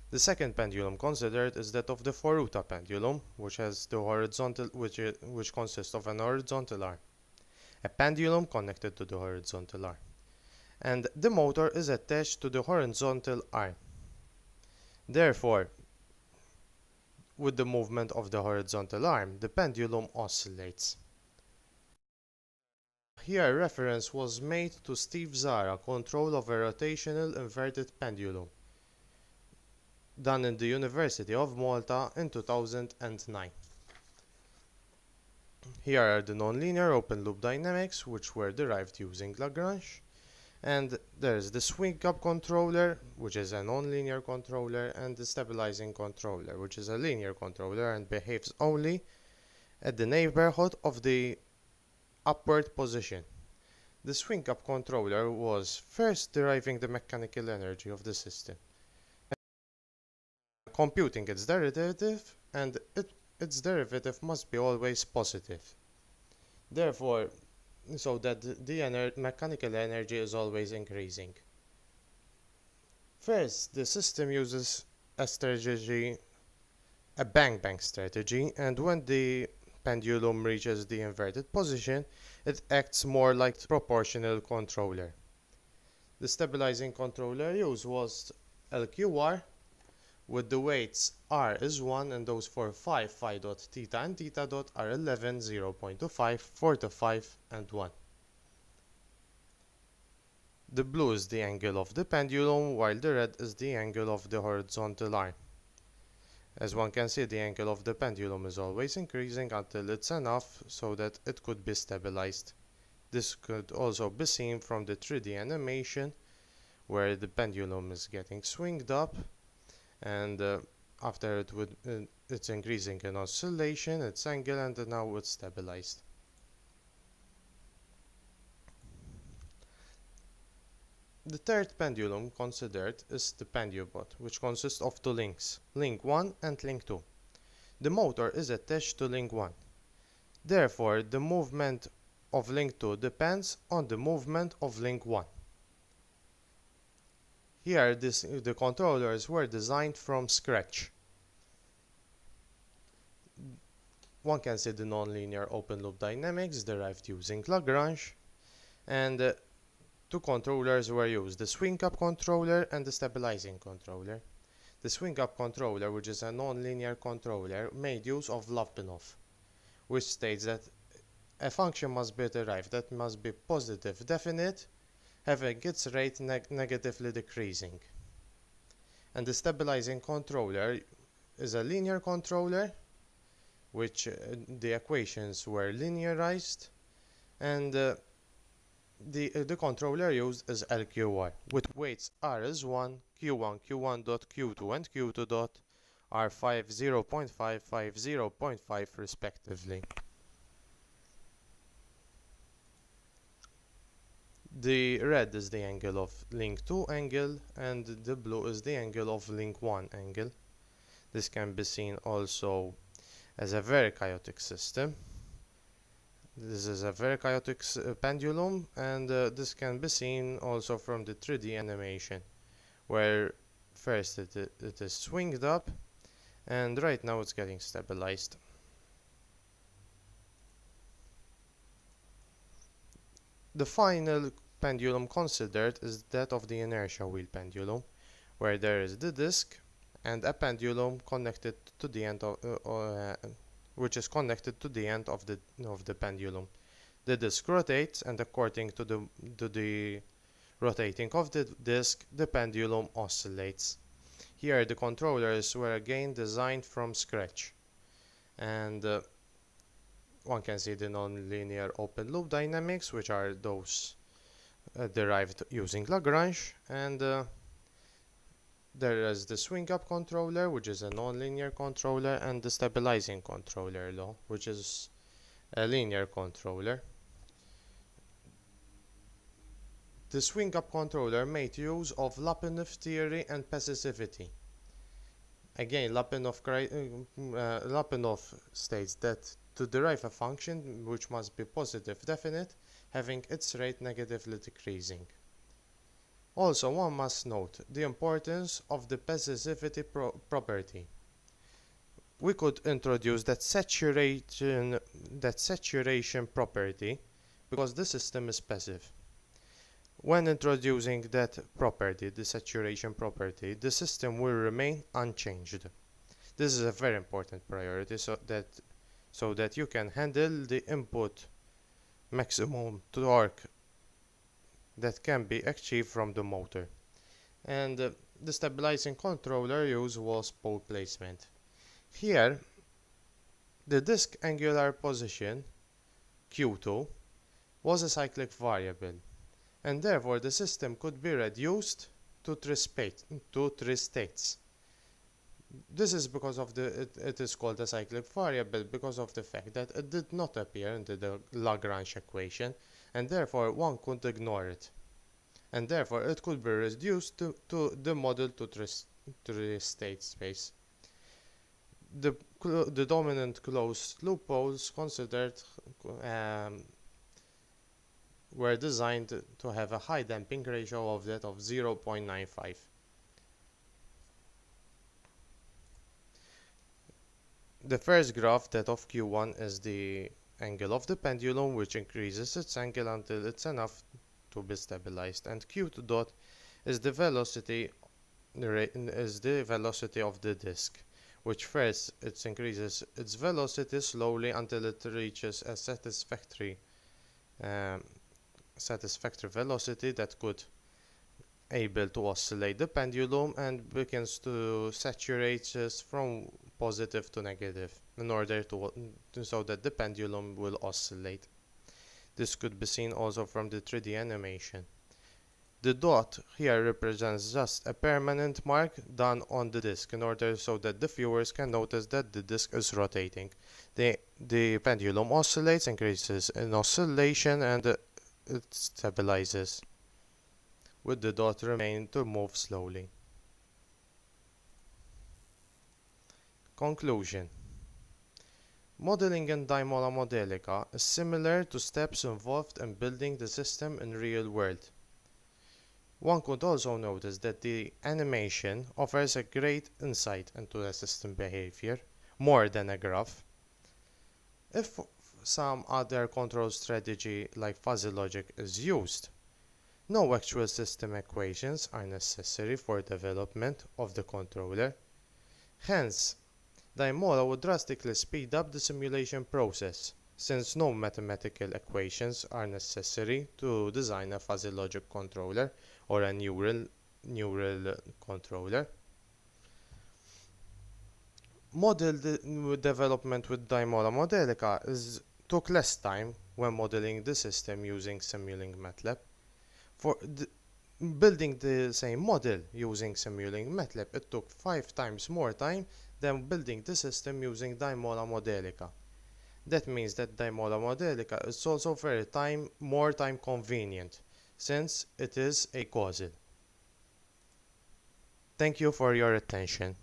The second pendulum considered is that of the four-ruta pendulum, which consists of an horizontal arm, a pendulum connected to the horizontal arm, and the motor is attached to the horizontal arm. Therefore, with the movement of the horizontal arm, the pendulum oscillates. Here reference was made to Steve Zara control of a rotational inverted pendulum, done in the University of Malta in 2009. Here are the nonlinear open-loop dynamics, which were derived using Lagrange. And there is the swing-up controller, which is a nonlinear controller, and the stabilizing controller, which is a linear controller and behaves only at the neighborhood of the upward position. The swing-up controller was first deriving the mechanical energy of the system, computing its derivative, and its derivative must be always positive. Therefore, so that the mechanical energy is always increasing. First, the system uses a strategy, a bang-bang strategy, and when the pendulum reaches the inverted position, it acts more like a proportional controller. The stabilizing controller used was LQR, with the weights r is 1 and those for phi dot theta and theta dot are 11, 0.25, 45 and 1. The blue is the angle of the pendulum, while the red is the angle of the horizontal arm. As one can see, the angle of the pendulum is always increasing until it's enough so that it could be stabilized. This could also be seen from the 3D animation, where the pendulum is getting swinged up, and after it's increasing in oscillation, its angle, and now it's stabilized. The third pendulum considered is the pendulbot, which consists of two links, link 1 and link 2. The motor is attached to link 1. Therefore, the movement of link 2 depends on the movement of link 1. Here, the controllers were designed from scratch. One can see the nonlinear open-loop dynamics derived using Lagrange, and two controllers were used, the swing-up controller and the stabilizing controller. The swing-up controller, which is a nonlinear controller, made use of Lopinov, which states that a function must be derived that must be positive definite, having its rate negatively decreasing. And the stabilizing controller is a linear controller, which the equations were linearized, and the controller used is LQR, with weights R is 1, Q1, Q1 dot, Q2 and Q2 dot are 5, 0.5, 5, 0.5 respectively. The red is the angle of link 2 angle, and the blue is the angle of link 1 angle. This can be seen also as a very chaotic system. This is a very chaotic pendulum, and this can be seen also from the 3D animation, where first it is swinged up, and right now it's getting stabilized. The final pendulum considered is that of the inertia wheel pendulum, where there is the disc and a pendulum connected to the end of which is connected to the end of the pendulum. The disc rotates, and according to the rotating of the disc, the pendulum oscillates. Here the controllers were again designed from scratch, and one can see the nonlinear open loop dynamics, which are those derived using Lagrange, and there is the swing up controller, which is a nonlinear controller, and the stabilizing controller which is a linear controller. The swing up controller made use of Lopinov theory and passivity. Again, Lopinov states that to derive a function which must be positive definite, having its rate negatively decreasing. Also, one must note the importance of the specificity property. We could introduce that saturation property because the system is passive. When introducing that property, the saturation property, the system will remain unchanged. This is a very important priority so that you can handle the input maximum torque that can be achieved from the motor. And the stabilizing controller use was pole placement. Here, the disk angular position, Q2, was a cyclic variable, and therefore the system could be reduced to three states. This is because of it is called a cyclic variable because of the fact that it did not appear in the Lagrange equation, and therefore one could ignore it. And therefore it could be reduced to the model to three state space. The dominant closed loop poles considered were designed to have a high damping ratio of that of 0.95. The first graph, that of Q1, is the angle of the pendulum, which increases its angle until it's enough to be stabilized, and Q2 dot is the velocity of the disk, which first it increases its velocity slowly until it reaches a satisfactory velocity that could able to oscillate the pendulum and begins to saturate from positive to negative in order so that the pendulum will oscillate. This could be seen also from the 3D animation. The dot here represents just a permanent mark done on the disk in order so that the viewers can notice that the disk is rotating. The pendulum oscillates, increases in oscillation, and it stabilizes, with the dot remain to move slowly. Conclusion. Modeling in Dymola Modelica is similar to steps involved in building the system in real world. One could also notice that the animation offers a great insight into the system behavior, more than a graph. If some other control strategy like fuzzy logic is used, no actual system equations are necessary for development of the controller. Hence, Dymola would drastically speed up the simulation process, since no mathematical equations are necessary to design a fuzzy logic controller or a neural controller. Model development with Dymola Modelica took less time when modeling the system using Simulink MATLAB. For building the same model using Simulink MATLAB, it took 5 times more time than building the system using Dymola Modelica. That means that Dymola Modelica is also more time convenient, since it is a causal. Thank you for your attention.